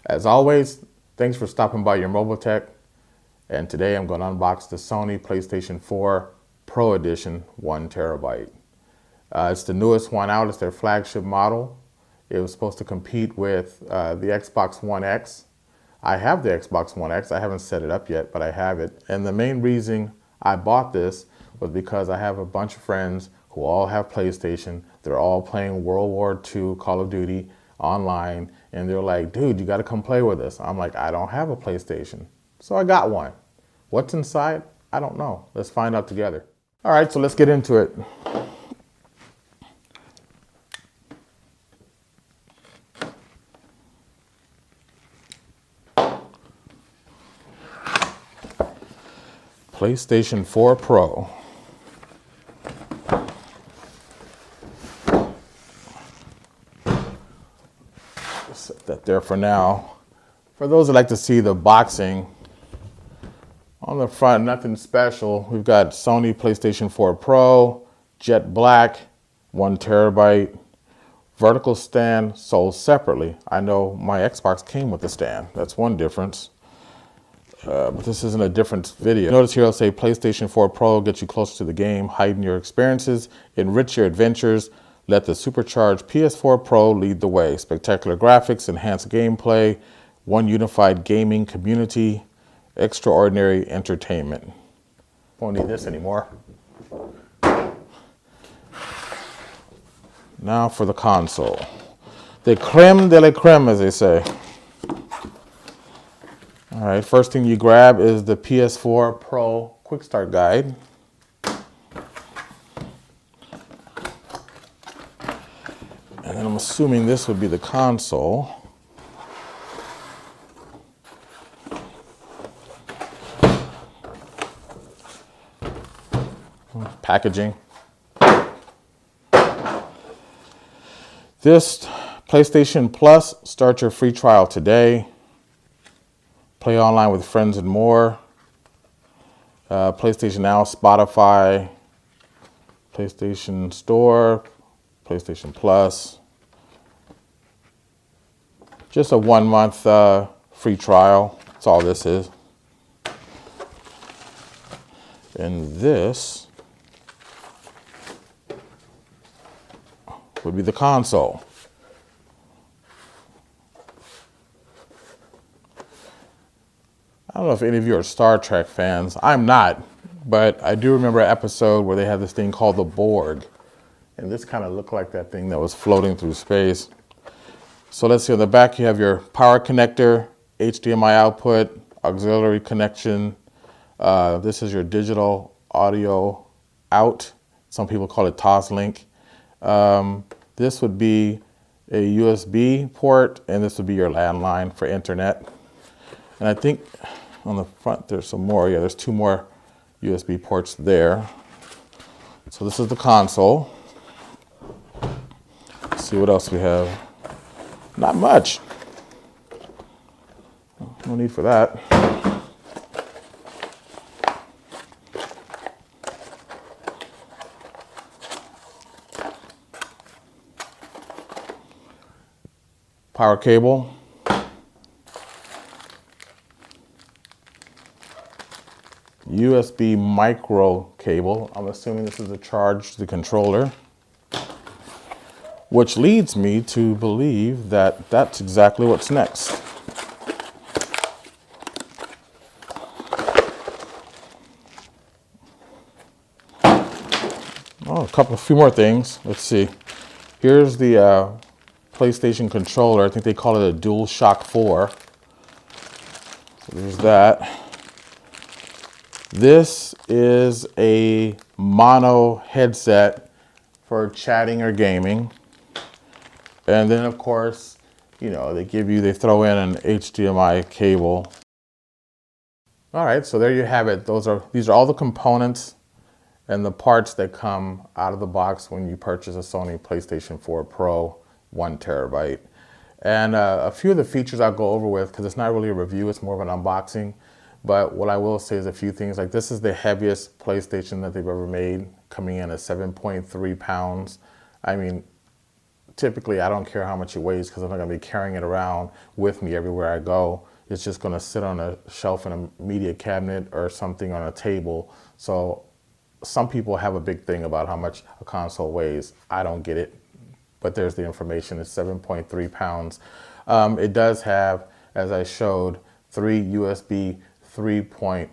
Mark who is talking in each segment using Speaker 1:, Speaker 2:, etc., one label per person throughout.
Speaker 1: As always, thanks for stopping by your mobile tech. And today I'm going to unbox the Sony PlayStation 4 Pro Edition 1 terabyte. It's the newest one out. It's their flagship model. It was supposed to compete with the Xbox One X. I have the Xbox One X. I haven't set it up yet, but I have it. And the main reason I bought this was because I have a bunch of friends who all have PlayStation. They're all playing World War II Call of Duty online. And they're like, dude, you got to come play with us. I'm like, I don't have a PlayStation. So I got one. What's inside? I don't know. Let's find out together. All right, so let's get into it. PlayStation 4 Pro. Set that there for now. For those that like to see the boxing, on the front, nothing special. We've got Sony PlayStation 4 Pro, jet black, 1 terabyte, vertical stand sold separately. I know my Xbox came with a stand. That's one difference. But this isn't a different video. Notice here it'll say PlayStation 4 Pro gets you closer to the game, heighten your experiences, enrich your adventures, let the supercharged PS4 Pro lead the way. Spectacular graphics, enhanced gameplay, one unified gaming community, extraordinary entertainment. Won't need this anymore. Now for the console. The creme de la creme, as they say. All right, first thing you grab is the PS4 Pro Quick Start Guide. And then I'm assuming this would be the console. Packaging. This PlayStation Plus, start your free trial today. Play online with friends and more. PlayStation Now, Spotify, PlayStation Store, PlayStation Plus. Just a 1 month free trial. That's all this is. And this would be the console. I don't know if any of you are Star Trek fans. I'm not, but I do remember an episode where they had this thing called the Borg. And this kind of looked like that thing that was floating through space. So let's see, on the back you have your power connector, HDMI output, auxiliary connection. This is your digital audio out. Some people call it Toslink. This would be a USB port, and this would be your landline for internet. And I think on the front there's some more. Yeah, there's 2 more USB ports there. So this is the console. Let's see what else we have. Not much. No need for that. Power cable. USB micro cable. I'm assuming this is to charge the controller. Which leads me to believe that that's exactly what's next. Oh, a few more things. Let's see. Here's the PlayStation controller. I think they call it a DualShock 4. So there's that. This is a mono headset for chatting or gaming. And then of course, you know, they throw in an HDMI cable. All right, so there you have it. These are all the components and the parts that come out of the box when you purchase a Sony PlayStation 4 Pro 1 terabyte. And a few of the features I'll go over with, because it's not really a review, it's more of an unboxing. But what I will say is a few things, like this is the heaviest PlayStation that they've ever made, coming in at 7.3 pounds. I mean, typically I don't care how much it weighs because I'm not going to be carrying it around with me everywhere I go. It's just going to sit on a shelf in a media cabinet or something on a table. So some people have a big thing about how much a console weighs. I don't get it, but there's the information. It's 7.3 pounds. It does have, as I showed, 3 USB 3.1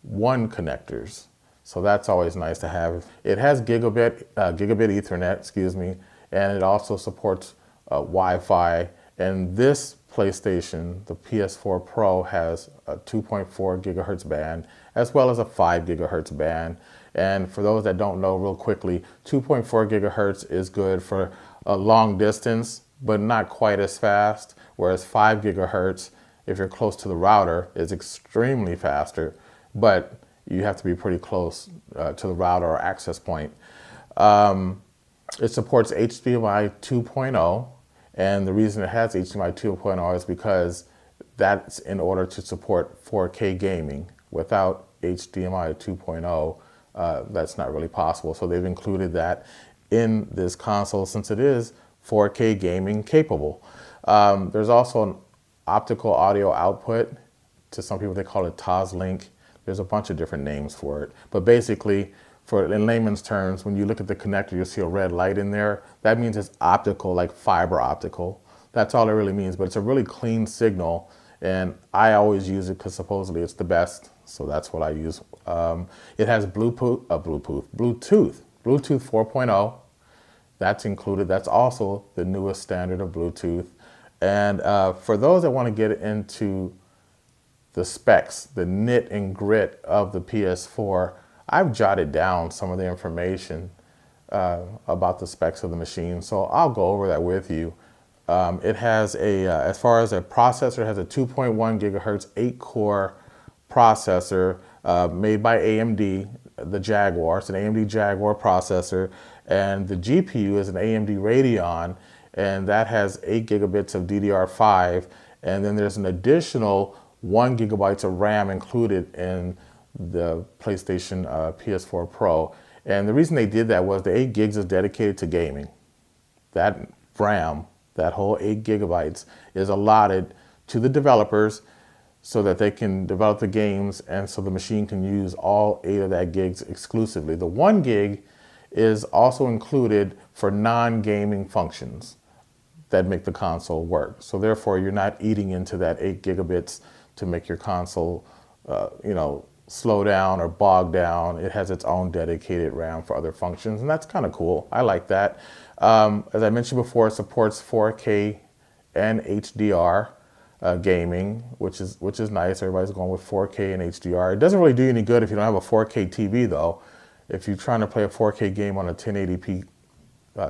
Speaker 1: connectors. So that's always nice to have. It has gigabit Ethernet, excuse me, and it also supports Wi-Fi. And this PlayStation, the PS4 Pro, has a 2.4 gigahertz band as well as a 5 gigahertz band. And for those that don't know, real quickly, 2.4 gigahertz is good for a long distance, but not quite as fast. Whereas 5 gigahertz, if you're close to the router, is extremely faster, but you have to be pretty close to the router or access point. It supports HDMI 2.0, and the reason it has HDMI 2.0 is because that's in order to support 4K gaming. Without HDMI 2.0, that's not really possible. So they've included that in this console since it is 4K gaming capable. There's also an optical audio output. To some people, they call it Toslink. There's a bunch of different names for it. But basically, in layman's terms, when you look at the connector, you'll see a red light in there. That means it's optical, like fiber optical. That's all it really means, but it's a really clean signal. And I always use it because supposedly it's the best. So that's what I use. It has Bluetooth 4.0. That's included. That's also the newest standard of Bluetooth. And for those that want to get into the specs, the nit and grit of the PS4, I've jotted down some of the information about the specs of the machine. So I'll go over that with you. It has as far as a processor, it has a 2.1 gigahertz 8-core processor made by AMD, the Jaguar. It's an AMD Jaguar processor. And the GPU is an AMD Radeon, and that has 8 gigabits of DDR5. And then there's an additional 1 gigabyte of RAM included in the PlayStation PS4 Pro. And the reason they did that was the 8 gigs is dedicated to gaming. That RAM, that whole 8 gigabytes, is allotted to the developers so that they can develop the games and so the machine can use all 8 of that gigs exclusively. The 1 gig is also included for non-gaming functions that make the console work. So therefore, you're not eating into that 8 gigabits to make your console, slow down or bog down. It has its own dedicated RAM for other functions, and that's kind of cool. I like that. As I mentioned before, it supports 4K and HDR gaming, which is nice. Everybody's going with 4K and HDR. It doesn't really do you any good if you don't have a 4K TV, though. If you're trying to play a 4K game on a 1080p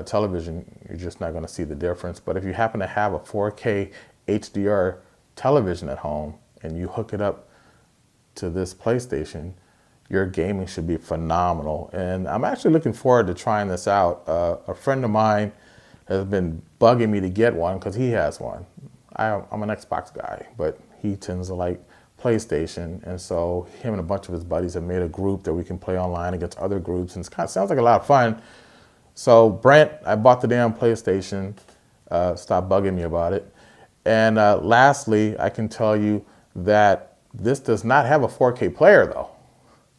Speaker 1: television, you're just not going to see the difference. But if you happen to have a 4K HDR television at home and you hook it up to this PlayStation, your gaming should be phenomenal. And I'm actually looking forward to trying this out. A friend of mine has been bugging me to get one because he has one. I'm an Xbox guy, but he tends to like PlayStation, and so him and a bunch of his buddies have made a group that we can play online against other groups, and it kind of sounds like a lot of fun. So Brent, I bought the damn PlayStation. Stop bugging me about it. And lastly, I can tell you that this does not have a 4K player though.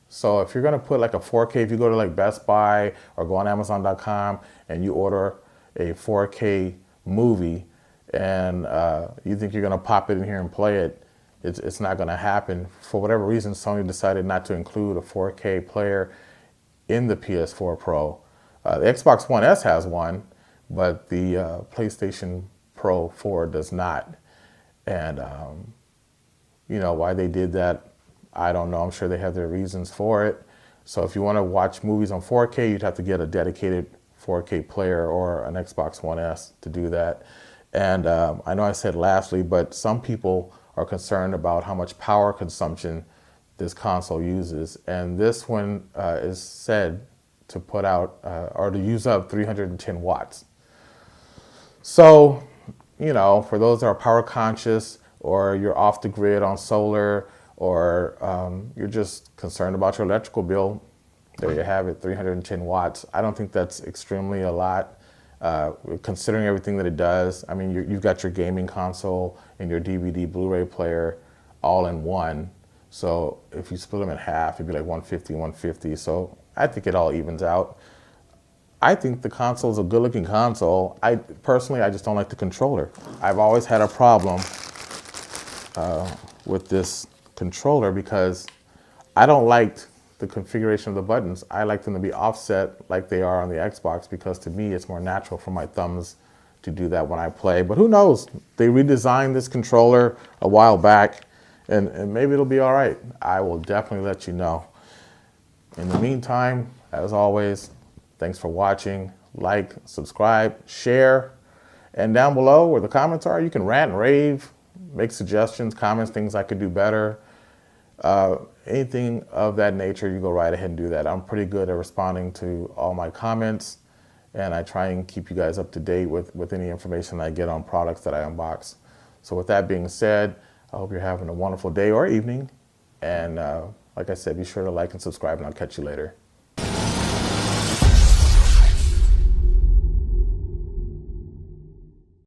Speaker 1: So if you're gonna put like a 4K, if you go to like Best Buy or go on Amazon.com and you order a 4K movie and you think you're gonna pop it in here and play it, it's not gonna happen. For whatever reason, Sony decided not to include a 4K player in the PS4 Pro. The Xbox One S has one, but the PlayStation Pro 4 does not. And why they did that, I don't know. I'm sure they have their reasons for it. So if you want to watch movies on 4K, you'd have to get a dedicated 4K player or an Xbox One S to do that. And I know I said lastly, but some people are concerned about how much power consumption this console uses. And this one is said to put out or to use up 310 watts. So, for those that are power conscious, or you're off the grid on solar, or you're just concerned about your electrical bill, there you have it, 310 watts. I don't think that's extremely a lot. Considering everything that it does, I mean, you've got your gaming console and your DVD Blu-ray player all in one. So if you split them in half, it'd be like 150, 150. So I think it all evens out. I think the console is a good-looking console. Personally, I just don't like the controller. I've always had a problem with this controller because I don't like the configuration of the buttons. I like them to be offset like they are on the Xbox because to me it's more natural for my thumbs to do that when I play. But who knows? They redesigned this controller a while back and maybe it'll be all right. I will definitely let you know. In the meantime, as always, thanks for watching. Like, subscribe, share, and down below where the comments are, you can rant and rave, make suggestions, comments, things I could do better. Anything of that nature, you go right ahead and do that. I'm pretty good at responding to all my comments, and I try and keep you guys up to date with any information I get on products that I unbox. So with that being said, I hope you're having a wonderful day or evening. And like I said, be sure to like and subscribe, and I'll catch you later.